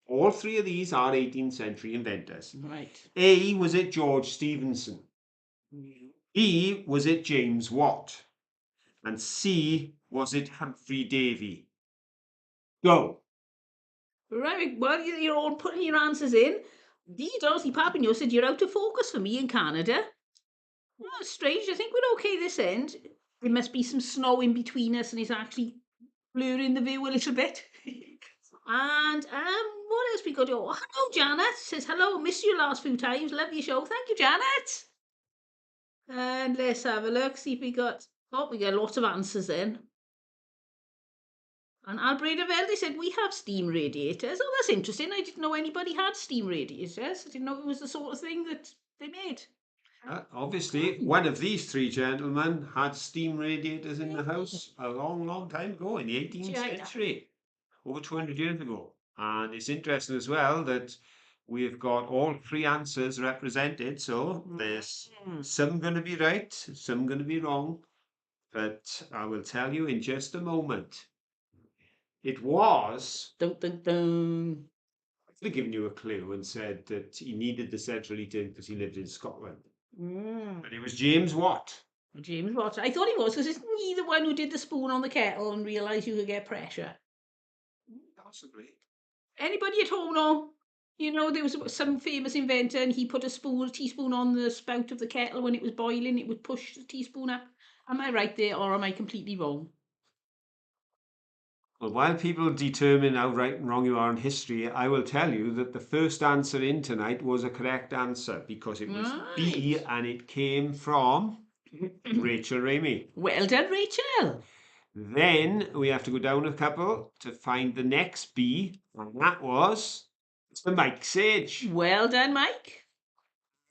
All three of these are 18th century inventors. Right. A, was it George Stephenson? B, was it James Watt? And C, was it Humphrey Davy? Go. Right. Well, you're all putting your answers in. D. Dorothy Papigno said you're out of focus for me in Canada. Oh, strange. I think we're okay this end. There must be some snow in between us and it's actually blurring the view a little bit. And what else we got? Oh, hello, Janet. Says hello. Missed you last few times. Love your show. Thank you, Janet. And let's have a look. See if we got. Oh, we got lots of answers then. And Albreda Velde said we have steam radiators. Oh, that's interesting. I didn't know anybody had steam radiators. I didn't know it was the sort of thing that they made. Obviously, one of these three gentlemen had steam radiators in the house a long, long time ago in the 18th century, over 200 years ago. And it's interesting as well that we've got all three answers represented. So there's some going to be right, some going to be wrong. But I will tell you in just a moment. It was. Dun, dun, dun. I could have given you a clue and said that he needed the central heating because he lived in Scotland. But it was James Watt. James Watt. I thought he was because isn't he the one who did the spoon on the kettle and realised you could get pressure? Possibly. Anybody at home know? You know, there was some famous inventor and he put a teaspoon on the spout of the kettle when it was boiling. It would push the teaspoon up. Am I right there or am I completely wrong? Well, while people determine how right and wrong you are in history, I will tell you that the first answer in tonight was a correct answer because it was B Right. and it came from Rachel Ramey. Well done, Rachel. Then we have to go down a couple to find the next B, and that was Mr. Mike Sage. Well done, Mike.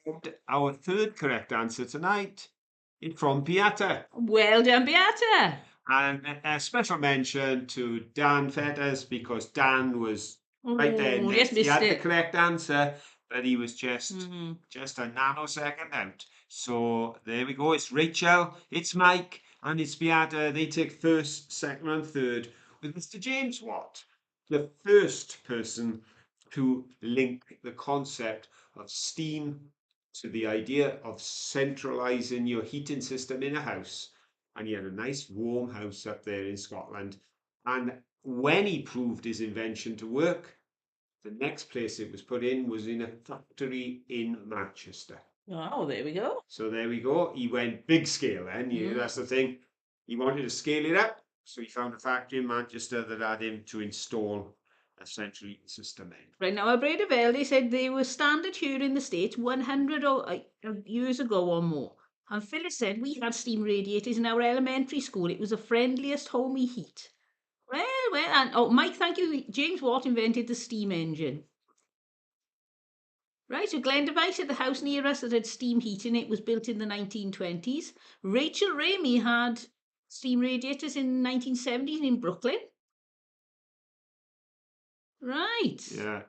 And our third correct answer tonight is from Piata. Well done, Beata. And a special mention to Dan Fetters because Dan was right there. Oh, Next. yes, He had the missed it. correct answer, but he was just Mhm. a nanosecond out. So there we go. It's Rachel, it's Mike, and it's Beata. They take first, second, and third with Mr. James Watt, the first person to link the concept of steam to the idea of centralizing your heating system in a house. And he had a nice warm house up there in Scotland. And when he proved his invention to work, the next place it was put in was in a factory in Manchester. Oh, there we go. So there we go. He went big scale then. That's the thing. He wanted to scale it up. So he found a factory in Manchester that had him to install a central heating system in. Right now, Albreda Velde said they were standard here in the States 100 years ago or more. And Phyllis said we had steam radiators in our elementary school. It was the friendliest homey heat. Well, and oh, Mike, thank you. James Watt invented the steam engine. Right, so Glen Device at the house near us that had steam heating. It was built in the 1920s. Rachel Ramey had steam radiators in the 1970s in Brooklyn. Right.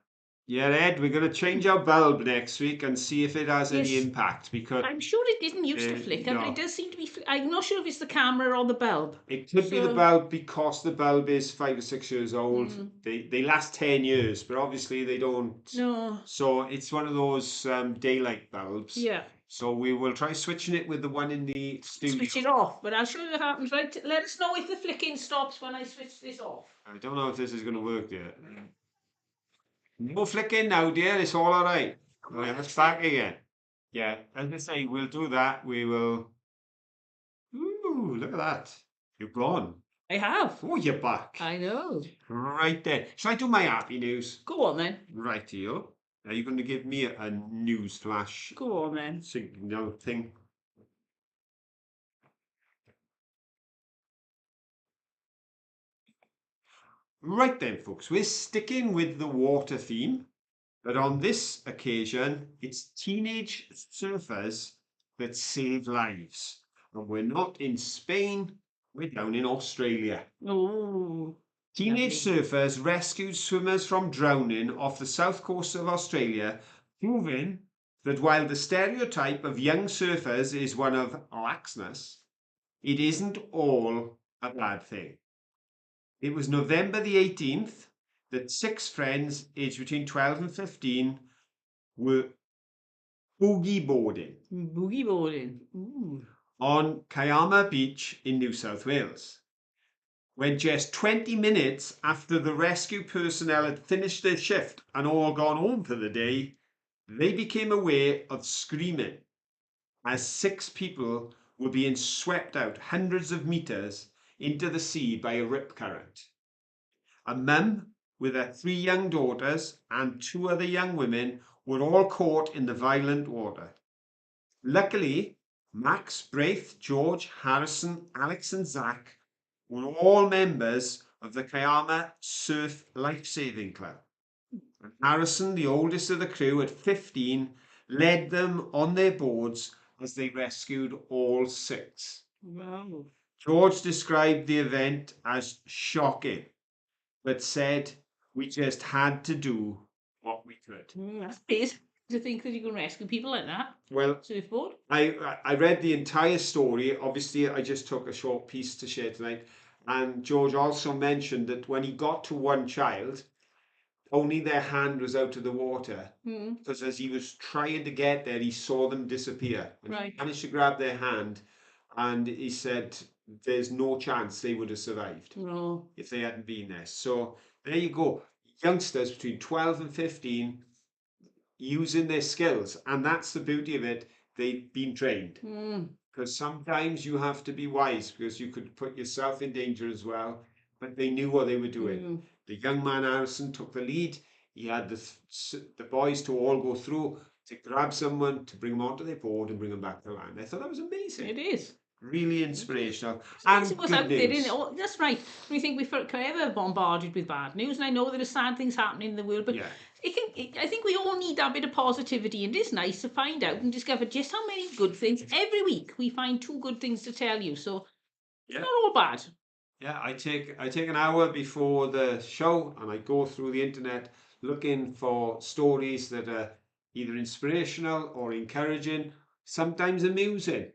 Yeah, Ed, we're going to change our bulb next week and see if it has any impact because I'm sure it didn't used to flicker, but it does seem to be. I'm not sure if it's the camera or the bulb. It could be the bulb because the bulb is 5 or 6 years old. They last 10 years, but obviously they don't. No. So it's one of those daylight bulbs. Yeah. So we will try switching it with the one in the studio. Switch it off, but I'll show you what happens. Right, let us know if the flicking stops when I switch this off. I don't know if this is going to work yet. No flicking now, dear. It's all right. Right, let's back again. Yeah, as I say, we'll do that. We will. Ooh, look at that. You're gone. I have. Oh, you're back. I know. Right then. Shall I do my happy news? Go on then. Rightio. Are you going to give me a news flash Go on then. signal thing? Right then, folks, we're sticking with the water theme, but on this occasion, it's teenage surfers that save lives. And we're not in Spain, we're down in Australia. Oh, Teenage lovely. surfers rescued swimmers from drowning off the south coast of Australia, proving that while the stereotype of young surfers is one of laxness, it isn't all a bad thing. It was November the 18th that 6 friends aged between 12 and 15 were boogie boarding Boogie boarding. Ooh. on Kiama Beach in New South Wales. When just 20 minutes after the rescue personnel had finished their shift and all gone home for the day, they became aware of screaming as 6 people were being swept out hundreds of meters into the sea by a rip current. A mum with her 3 young daughters and 2 other young women were all caught in the violent water. Luckily, Max, Braith, George, Harrison, Alex, and Zach were all members of the Kiama Surf Lifesaving Club. And Harrison, the oldest of the crew at 15, led them on their boards as they rescued all 6. Wow. George described the event as shocking, but said, "We just had to do what we could." That's big to think that you can rescue people like that. Well, Surfboard. I read the entire story. Obviously, I just took a short piece to share tonight. And George also mentioned that when he got to one child, only their hand was out of the water. Mm. Because as he was trying to get there, he saw them disappear. And he Right. managed to grab their hand, and he said there's no chance they would have survived No. if they hadn't been there. So there you go. Youngsters between 12 and 15 using their skills. And that's the beauty of it. They've been trained. Mm. Because sometimes you have to be wise because you could put yourself in danger as well. But they knew what they were doing. Mm. The young man Harrison took the lead. He had the boys to all go through to grab someone, to bring them onto their board and bring them back to land. I thought that was amazing. It is. Really inspirational. Yes, it And was good out there, news. isn't it? Oh, that's right. We think we're forever bombarded with bad news, and I know there are sad things happening in the world, but Yeah. I think we all need that bit of positivity, and it's nice to find out and discover just how many good things every week we find 2 good things to tell you. So it's Yeah. not all bad. Yeah, I take an hour before the show and I go through the internet looking for stories that are either inspirational or encouraging, sometimes amusing,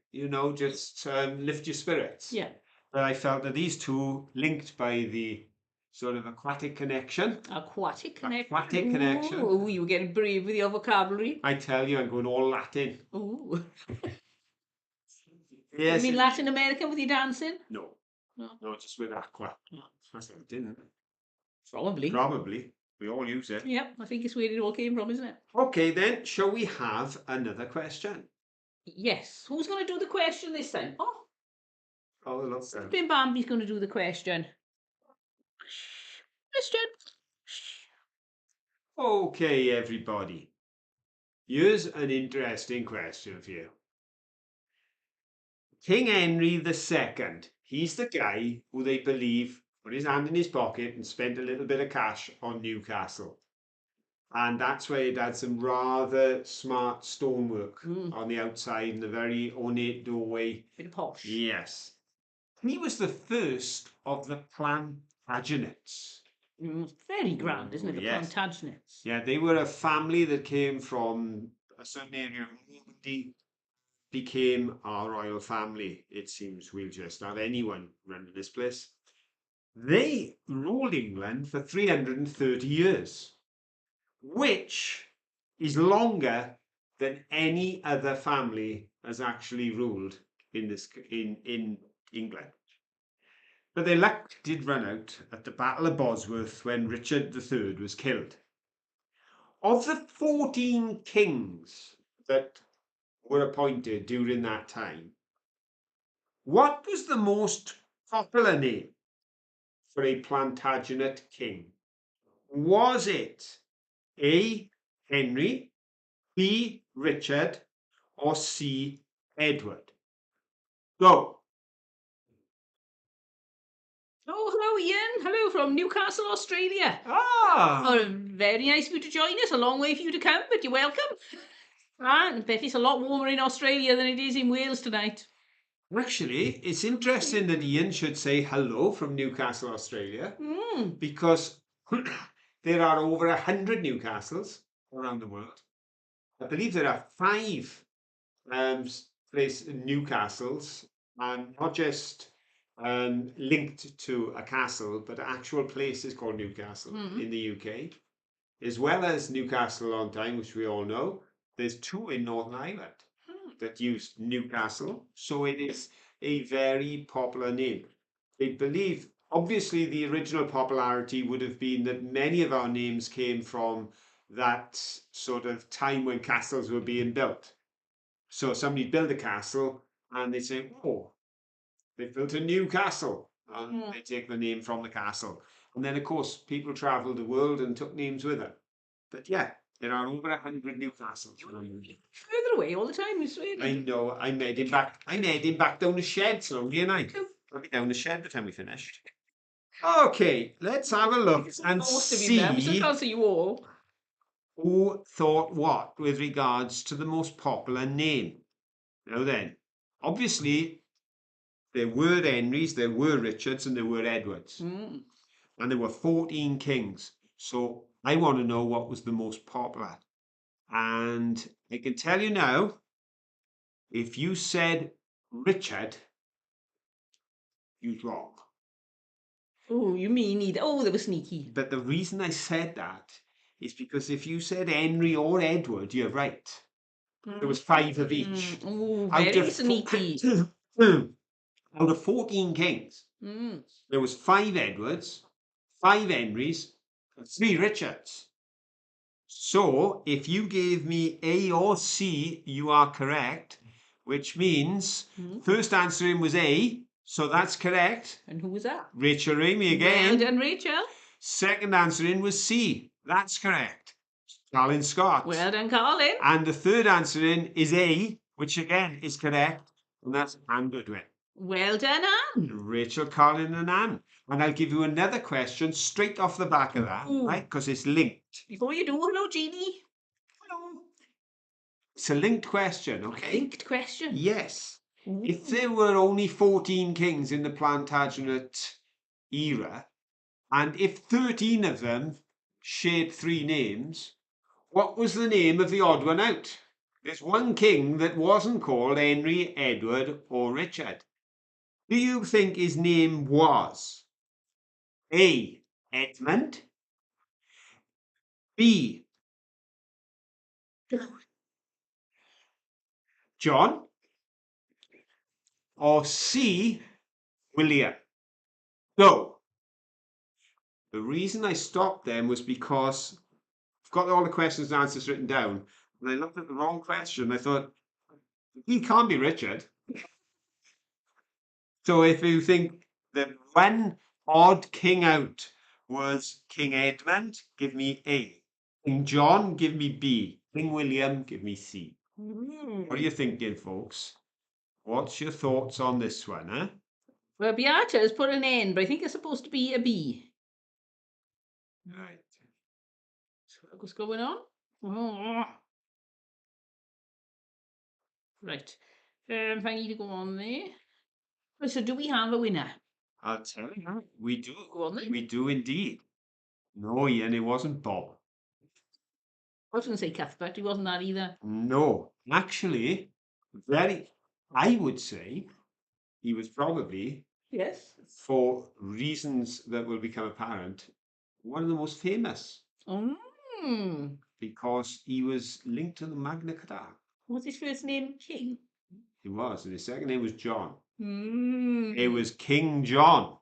just lift your spirits. Yeah, But I felt that these two linked by the sort of aquatic connection. aquatic connection. Aquatic connection. Ooh, you were getting brave with your vocabulary. I tell you, I'm going all Latin. Ooh, Yes. you mean Latin American with your dancing? No, No, just with aqua. No. I said, I didn't. Probably. Probably. We all use it. Yep, I think it's where it all came from, isn't it? Okay, then, shall we have another question? Yes. Who's going to do the question this time? Oh, Oh, look. Then. Bim Bambi's going to do the question. Question. Okay, everybody. Here's an interesting question for you. King Henry II, he's the guy who they believe put his hand in his pocket and spent a little bit of cash on Newcastle. And that's where it had some rather smart stonework on the outside and a very ornate doorway. Bit of posh. Yes. He was the first of the Plantagenets. Very grand, isn't it? The Yes. Plantagenets. Yeah, they were a family that came from a certain area of Normandy, became our royal family. It seems we'll just have anyone running this place. They ruled England for 330 years, which is longer than any other family has actually ruled in England. But their luck did run out at the Battle of Bosworth when Richard III was killed. Of the 14 kings that were appointed during that time, what was the most popular name for a Plantagenet king? Was it A. Henry, B. Richard, or C. Edward? Go. Oh, Hello, Ian. Hello from Newcastle, Australia. Ah, Oh, very nice of you to join us. A long way for you to come, but you're welcome. I bet it's a lot warmer in Australia than it is in Wales tonight. actually, it's interesting that Ian should say hello from Newcastle, Australia, because there are over 100 Newcastles around the world. I believe there are 5 Newcastles, and not just linked to a castle, but actual places called Newcastle in the UK, as well as Newcastle on Tyne, which we all know. There's 2 in Northern Ireland that use Newcastle, so it is a very popular name. They believe, obviously, the original popularity would have been that many of our names came from that sort of time when castles were being built. So somebody build a castle and they say, oh, they've built a new castle. And they take the name from the castle. And then, of course, people travelled the world and took names with them. But yeah, there are over 100 Newcastles. Further away all the time, it's really. I know, I'm heading back down the shed slowly, and I'll be down the shed by the time we finished. Okay, let's have a look and Most of you there, so I see can't see you all. who thought what with regards to the most popular name. Now then, obviously, there were Henrys, there were Richards, and there were Edwards. And there were 14 kings. So I want to know what was the most popular. And I can tell you now, if you said Richard, you're wrong. Oh, you mean either. Oh, they were sneaky. But the reason I said that is because if you said Henry or Edward, you're right. There was 5 of each. Oh, Out very of sneaky. Out of 14 kings, there was 5 Edwards, 5 Henrys, and 3 Richards. So if you gave me A or C, you are correct, which means first answering was A, so that's correct. And who was that? Rachel Ramey again. Well done, Rachel. Second answering was C. That's correct. Colin Scott. Well done, Colin. And the third answering is A, which again is correct, and that's Anne Goodwin. Well done, Anne. Rachel, Colin, and Anne. And I'll give you another question straight off the back of that, right? Because it's linked. Before you do, hello, Jeannie. Hello. It's a linked question, okay? Linked question. Yes. If there were only 14 kings in the Plantagenet era, and if 13 of them shared 3 names, what was the name of the odd one out? There's one king that wasn't called Henry, Edward, or Richard. Do you think his name was A. Edmund, B. John, or C. William? No. The reason I stopped them was because I've got all the questions and answers written down, and I looked at the wrong question. I thought, he can't be Richard. So if you think that one odd king out was King Edmund, give me A. King John, give me B. King William, give me C. What are you thinking, folks? What's your thoughts on this one, huh? Well, Beata has put an N, but I think it's supposed to be a B. Right. So what's going on? Oh. Right. If I need to go on there. So do we have a winner? I'll tell you, we do. Go on then. We do indeed. No, Ian, it wasn't Bob. I was going to say Cuthbert. He wasn't that either. No, actually, I would say he was probably, Yes. for reasons that will become apparent, one of the most famous because he was linked to the Magna Carta. What's his first name? King. He was, and his second name was John. Mm. It was King John,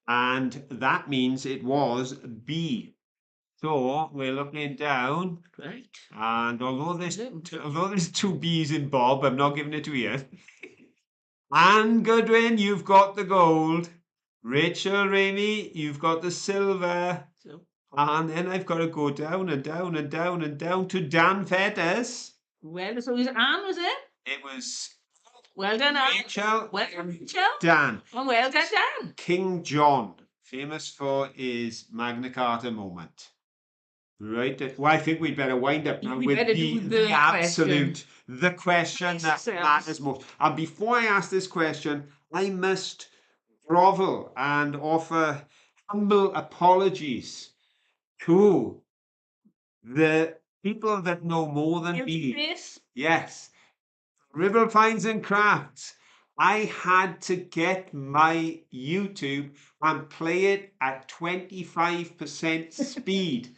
and that means it was B. So we're looking down, Right. and although there's 2 B's in Bob, I'm not giving it to you. Anne Goodwin, you've got the gold. Rachel Ramey, you've got the silver. So. And then I've got to go down and down and down and down to Dan Fetters. Well, so was Anne, was it? It was Well done, Anne. Rachel, Well done, Rachel. Dan. Oh, well done, Dan. King John famous for his Magna Carta moment. Right. Well, I think we'd better wind up now We with better the do the the absolute, the question that Yes. matters most. And before I ask this question, I must grovel and offer humble apologies to the people that know more than Guilty me. face. Yes, Ribble Finds and Crafts. I had to get my YouTube and play it at 25% speed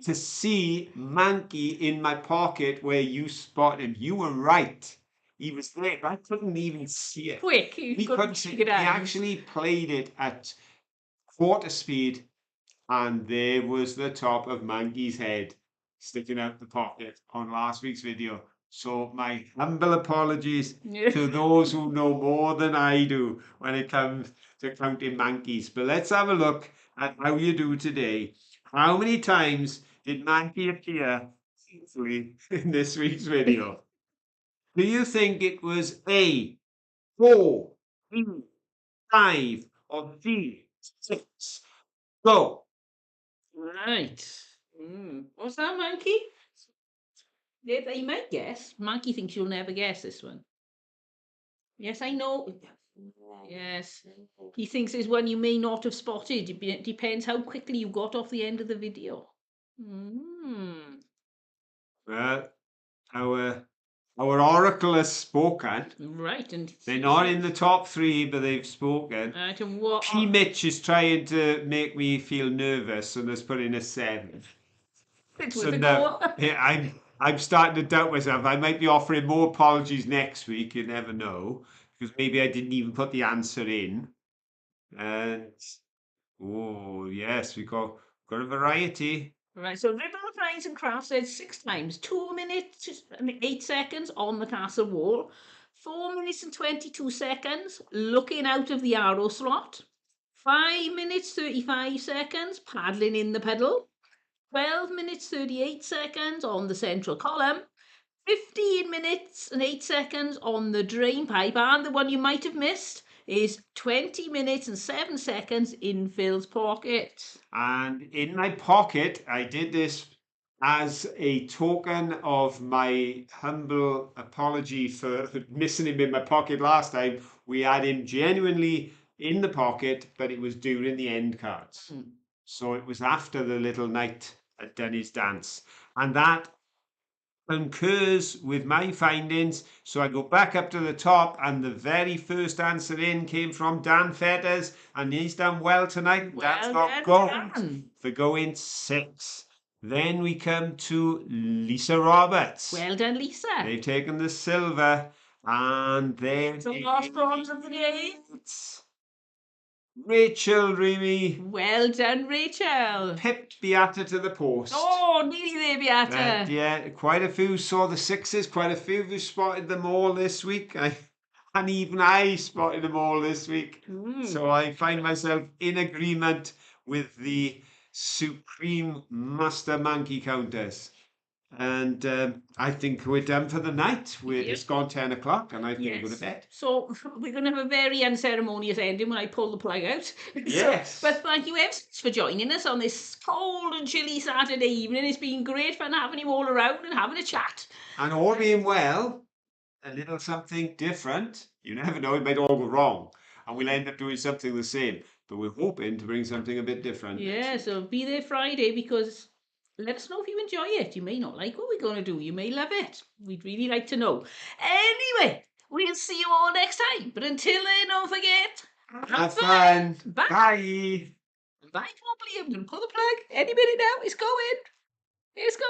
to see Mankey in my pocket where you spot him. You were right. He was there, but I couldn't even see it. Quick, you We got couldn't to see take it. it We out. actually played it at quarter speed, and there was the top of Mankey's head sticking out the pocket on last week's video. So my humble apologies to those who know more than I do when it comes to counting Mankeys. But let's have a look at how you do today. How many times did Mankey appear hopefully in this week's video? Do you think it was A, 4, 3, 5, or D, 6? Go. Right. What's that, Monkey? Yeah, you might guess. Monkey thinks you'll never guess this one. Yes, I know. Yes. He thinks there's one you may not have spotted. It depends how quickly you got off the end of the video. Well, our oracle has spoken. Right, and They're not in the top 3, but they've spoken. right, and what? P. Mitch is trying to make me feel nervous and has put in a 7. It's So worth a no, go. yeah, I'm starting to doubt myself. I might be offering more apologies next week. You never know, because maybe I didn't even put the answer in. And oh yes, we got a variety. Right, so Ribble Finds and Crafts said 6 times, 2 minutes and 8 seconds on the castle wall, 4 minutes and 22 seconds looking out of the arrow slot, 5 minutes 35 seconds paddling in the puddle, 12 minutes 38 seconds on the central column, 15 minutes and 8 seconds on the drain pipe, and the one you might have missed is 20 minutes and 7 seconds in Phil's pocket. And in my pocket, I did this as a token of my humble apology for missing him in my pocket last time. We had him genuinely in the pocket, but it was during the end cards. So it was after the little knight had done his dance. And that concurs with my findings. So I go back up to the top, and the very first answer in came from Dan Fetters, and he's done well tonight. That's got gold for going 6. Then we come to Lisa Roberts. Well done, Lisa. They've taken the silver, and then the last bronze of the day. Rachel Remy. Well done, Rachel. Pipped Beata to the post. Oh, nearly there, Beata. Yeah, quite a few saw the 6s. Quite a few who spotted them all this week. And even I spotted them all this week. So I find myself in agreement with the supreme master monkey countess. And I think we're done for the night. It's gone 10 o'clock, and I think we're going to bed. So we're going to have a very unceremonious ending when I pull the plug out. Yes. But thank you ever so much for joining us on this cold and chilly Saturday evening. It's been great fun having you all around and having a chat. And all being well, a little something different. You never know, it might all go wrong, and we'll end up doing something the same. But we're hoping to bring something a bit different. Yeah, so be there Friday, because let us know if you enjoy it. You may not like what we're going to do. You may love it. We'd really like to know. Anyway, we'll see you all next time. But until then, don't forget, have fun. Bye. Bye. Bye, probably. I'm going to pull the plug any minute now. It's going. It's going.